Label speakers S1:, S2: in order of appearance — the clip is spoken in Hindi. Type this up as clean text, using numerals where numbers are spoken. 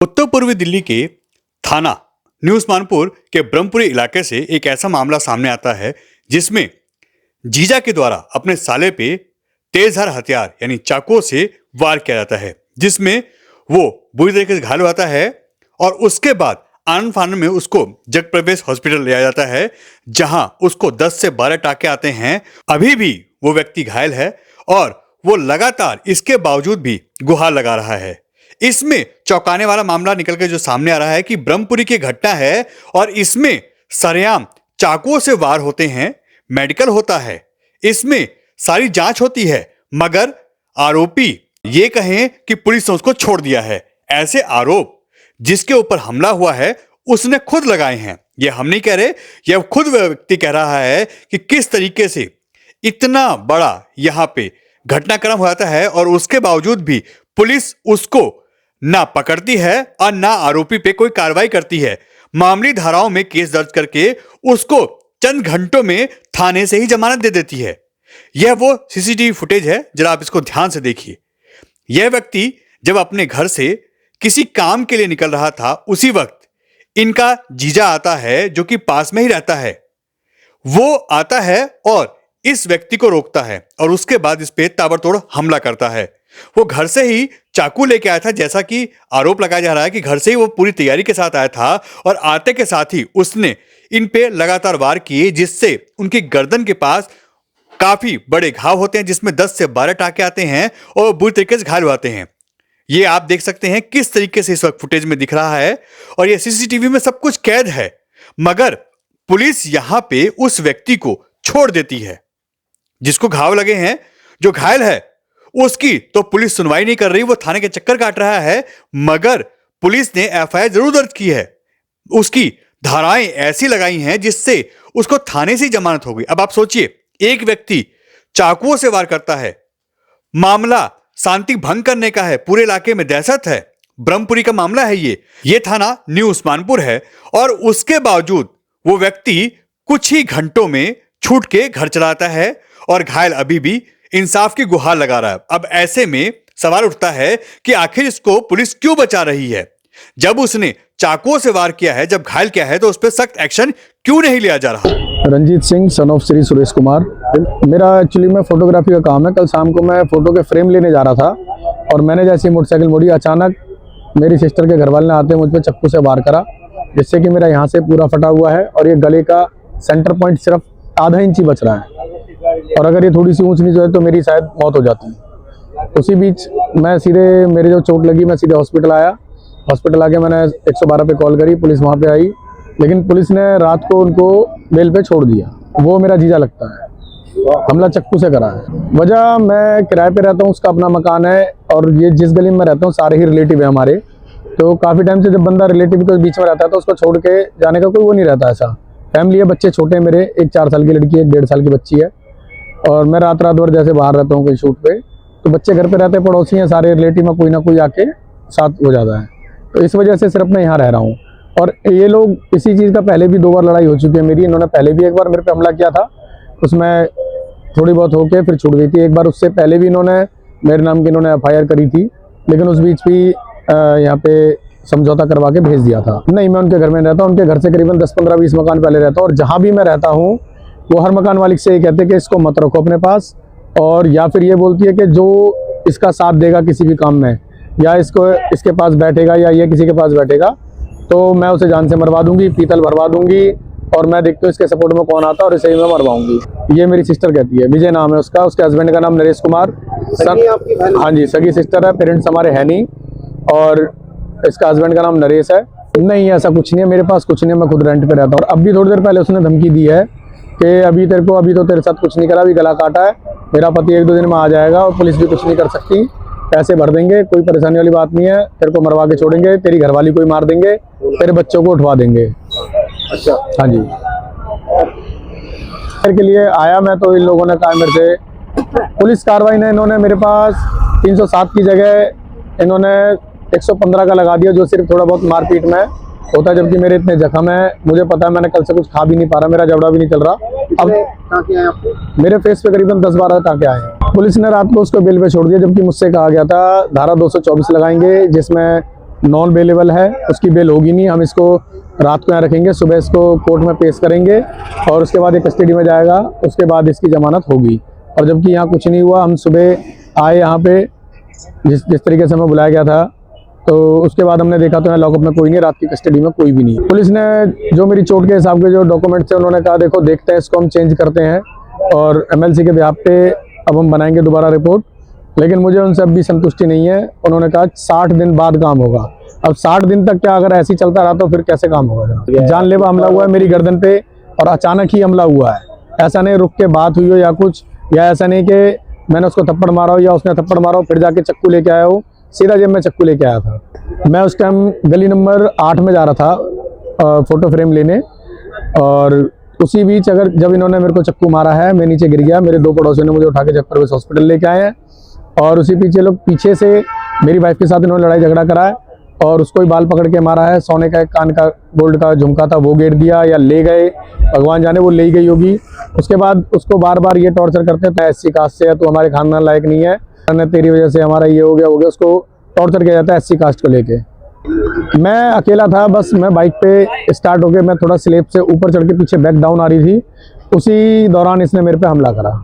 S1: उत्तर पूर्वी दिल्ली के थाना न्यू उस्मानपुर के ब्रह्मपुरी इलाके से एक ऐसा मामला सामने आता है जिसमें जीजा के द्वारा अपने साले पे तेजधार हथियार यानी चाकू से वार किया जाता है, जिसमें वो बुरी तरीके से घायल होता है और उसके बाद आनन फानन में उसको जगप्रवेश हॉस्पिटल ले जाया जाता है, जहां उसको 10 से 12 टाके आते हैं। अभी भी वो व्यक्ति घायल है और वो लगातार इसके बावजूद भी गुहार लगा रहा है। इसमें चौंकाने वाला मामला निकल के जो सामने आ रहा है कि ब्रह्मपुरी की घटना है और इसमें सरेआम चाकुओं से वार होते हैं, मेडिकल होता है, इसमें सारी जांच होती है, मगर आरोपी ये कहें कि पुलिस ने उसको छोड़ दिया है। ऐसे आरोप जिसके ऊपर हमला हुआ है उसने खुद लगाए हैं। ये हम नहीं कह रहे, यह खुद व्यक्ति कह रहा है कि किस तरीके से इतना बड़ा यहां पे घटनाक्रम हो जाता है और उसके बावजूद भी पुलिस उसको ना पकड़ती है और ना आरोपी पे कोई कार्रवाई करती है। मामूली धाराओं में केस दर्ज करके उसको चंद घंटों में थाने से ही जमानत दे देती है। यह वो सीसीटीवी फुटेज है, जरा आप इसको ध्यान से देखिए। यह व्यक्ति जब अपने घर से किसी काम के लिए निकल रहा था, उसी वक्त इनका जीजा आता है जो कि पास में ही रहता है। वो आता है और इस व्यक्ति को रोकता है और उसके बाद इस पे ताबड़तोड़ हमला करता है। वो घर से ही चाकू लेके आया था, जैसा कि आरोप लगाया जा रहा है कि घर से ही वो पूरी तैयारी के साथ आया था और आते के साथ ही उसने इन पे लगातार वार किए, जिससे उनकी गर्दन के पास काफी बड़े घाव होते हैं, जिसमें 10 से 12 टाके आते हैं और बुरी तरीके से घायल होते हैं। ये आप देख सकते हैं किस तरीके से इस वक्त फुटेज में दिख रहा है और ये सीसीटीवी में सब कुछ कैद है, मगर पुलिस यहां पे उस व्यक्ति को छोड़ देती है। जिसको घाव लगे हैं, जो घायल है, उसकी तो पुलिस सुनवाई नहीं कर रही, वो थाने के चक्कर काट रहा है, मगर पुलिस ने एफआईआर जरूर दर्ज की है। उसकी धाराएं ऐसी लगाई हैं जिससे उसको थाने से जमानत हो गई। अब आप सोचिए, एक व्यक्ति चाकुओं से वार करता है, मामला शांति भंग करने का है, पूरे इलाके में दहशत है, ब्रह्मपुरी का मामला है ये थाना न्यू उस्मानपुर है और उसके बावजूद वो व्यक्ति कुछ ही घंटों में छूट के घर चला आता है और घायल अभी भी इंसाफ की गुहार लगा रहा है। अब ऐसे में सवाल उठता है कि आखिर इसको पुलिस क्यों बचा रही है? जब उसने चाकुओं से वार किया है, जब घायल किया है, तो उस पर सख्त एक्शन क्यों नहीं लिया जा रहा?
S2: Ranjit Singh, son of Shri Suresh Kumar. मेरा एक्चुअली में फोटोग्राफी का काम है। कल शाम को मैं फोटो के फ्रेम लेने जा रहा था और मैंने जैसे मोटरसाइकिल मोड़ी, अचानक मेरी सिस्टर के घर वाले ने आते मुझ पर चाकू से वार करा, जिससे कि मेरा यहाँ से पूरा फटा हुआ है और ये गले का सेंटर पॉइंट सिर्फ आधा इंच ही बच रहा है और अगर ये थोड़ी सी ऊंच नीच है तो मेरी शायद मौत हो जाती है। उसी बीच मैं सीधे, मेरे जो चोट लगी, मैं सीधे हॉस्पिटल आया। हॉस्पिटल आके मैंने 112 पे कॉल करी, पुलिस वहाँ पे आई, लेकिन पुलिस ने रात को उनको बेल पे छोड़ दिया। वो मेरा जीजा लगता है, हमला चाकू से करा है। वजह, मैं किराए पे रहता हूँ, उसका अपना मकान है और ये जिस गली में मैं रहता हूँ सारे ही रिलेटिव है हमारे। तो काफ़ी टाइम से जब बंदा रिलेटिव के बीच में रहता है तो उसको छोड़ के जाने का कोई वो नहीं रहता। ऐसा फैमिली है, बच्चे छोटे हैं मेरे, एक 4 साल की लड़की है, एक 1.5 साल की बच्ची है और मैं रात भर जैसे बाहर रहता हूँ कोई शूट पे, तो बच्चे घर पे रहते हैं, पड़ोसी हैं, सारे रिलेटिव में कोई ना कोई आके साथ हो जाता है। तो इस वजह से सिर्फ मैं यहाँ रह रहा हूँ और ये लोग, इसी चीज़ का पहले भी 2 बार लड़ाई हो चुकी है मेरी। इन्होंने पहले भी एक बार मेरे पे हमला किया था, उसमें थोड़ी बहुत होके फिर छूट गई थी। एक बार उससे पहले भी इन्होंने मेरे नाम की एफआईआर करी थी, लेकिन उस बीच भी यहाँ पे समझौता करवा के भेज दिया था। नहीं, मैं उनके घर में रहता हूँ, उनके घर से करीबन 10, 15, 20 मकान पहले रहता हूँ और जहाँ भी मैं रहता हूँ वो हर मकान मालिक से ये कहते हैं कि इसको मत रखो अपने पास, और या फिर ये बोलती है कि जो इसका साथ देगा किसी भी काम में, या इसके पास बैठेगा या ये किसी के पास बैठेगा तो मैं उसे जान से मरवा दूंगी, पीतल भरवा दूंगी और मैं देखती हूँ इसके सपोर्ट में कौन आता है और इसे ही मैं मरवाऊंगी। ये मेरी सिस्टर कहती है, विजय नाम है उसका, उसके हस्बैंड का नाम नरेश कुमार। हाँ जी, सगी सिस्टर है, पेरेंट्स हमारे है नहीं और इसका हस्बैंड का नाम नरेश है। नहीं, ऐसा कुछ नहीं है, मेरे पास कुछ नहीं है, मैं खुद रेंट पे रहता हूँ। और अब भी थोड़ी देर पहले उसने धमकी दी है कि अभी तो तेरे साथ कुछ नहीं करा, अभी गला काटा है, मेरा पति 1-2 दिन में आ जाएगा और पुलिस भी कुछ नहीं कर सकती, पैसे भर देंगे, कोई परेशानी वाली बात नहीं है, तेरे को मरवा के छोड़ेंगे, तेरी घरवाली को ही मार देंगे, तेरे बच्चों को उठवा देंगे। अच्छा, हाँ जी। के लिए आया मैं तो इन लोगों ने कहा मेरे से, पुलिस कार्रवाई ने इन्होंने मेरे पास 307 की जगह इन्होंने 115 का लगा दिया, जो सिर्फ थोड़ा बहुत मारपीट में होता है, जबकि मेरे इतने जख्म है, मुझे पता है, मैंने कल से कुछ खा भी नहीं पा रहा, मेरा जबड़ा भी नहीं चल रहा। अब टाँके आए आपको? मेरे फेस पे करीबन 10-12 टाँके आए हैं। पुलिस ने रात को उसको बेल पे छोड़ दिया, जबकि मुझसे कहा गया था धारा 224 लगाएंगे, जिसमें नॉन बेलेबल है, उसकी बेल होगी नहीं। हम इसको रात को यहाँ रखेंगे, सुबह इसको कोर्ट में पेश करेंगे और उसके बाद ये कस्टडी में जाएगा, उसके बाद इसकी जमानत होगी। और जबकि यहाँ कुछ नहीं हुआ, हम सुबह आए यहाँ पे जिस तरीके से हमें बुलाया गया था, तो उसके बाद हमने देखा तो यहाँ लॉकअप में कोई नहीं, रात की कस्टडी में कोई भी नहीं। पुलिस ने जो मेरी चोट के हिसाब के जो डॉक्यूमेंट थे उन्होंने कहा देखो देखते हैं, इसको हम चेंज करते हैं और MLC के बिहाफ पे अब हम बनाएंगे दोबारा रिपोर्ट। लेकिन मुझे उनसे अब भी संतुष्टि नहीं है। उन्होंने कहा 60 दिन बाद काम होगा। अब 60 दिन तक क्या अगर ऐसे ही चलता रहा तो फिर कैसे काम होगा? जानलेवा हमला हुआ है मेरी गर्दन पे और अचानक ही हमला हुआ है। ऐसा नहीं रुक के बात हुई हो या कुछ, या ऐसा नहीं कि मैंने उसको थप्पड़ मारा हो या उसने थप्पड़ मारा हो फिर जाके चक्कू लेके आया हो। सीधा जब मैं चक्कू लेके आया था, मैं उस टाइम गली नंबर 8 में जा रहा था फोटो फ्रेम लेने, और उसी बीच अगर जब इन्होंने मेरे को चक्कू मारा है, मैं नीचे गिर गया। मेरे 2 पड़ोसियों ने मुझे उठा के जगप्रवेश हॉस्पिटल लेके आए हैं और उसी पीछे से मेरी वाइफ के साथ इन्होंने लड़ाई झगड़ा करा है और उसको ही बाल पकड़ के मारा है। सोने का एक कान का गोल्ड का झुमका था वो गिर दिया या ले गए, भगवान जाने वो ले गई होगी। उसके बाद उसको बार बार ये टॉर्चर करते हैं, तो SC कास्ट से है, तो हमारे खानदान लायक नहीं है, तेरी वजह से हमारा ये हो गया। उसको टॉर्चर किया जाता है SC कास्ट को लेके। मैं अकेला था, बस मैं बाइक पे स्टार्ट होके मैं थोड़ा स्लेब से ऊपर चढ़ के पीछे बैक डाउन आ रही थी, उसी दौरान इसने मेरे पे हमला करा।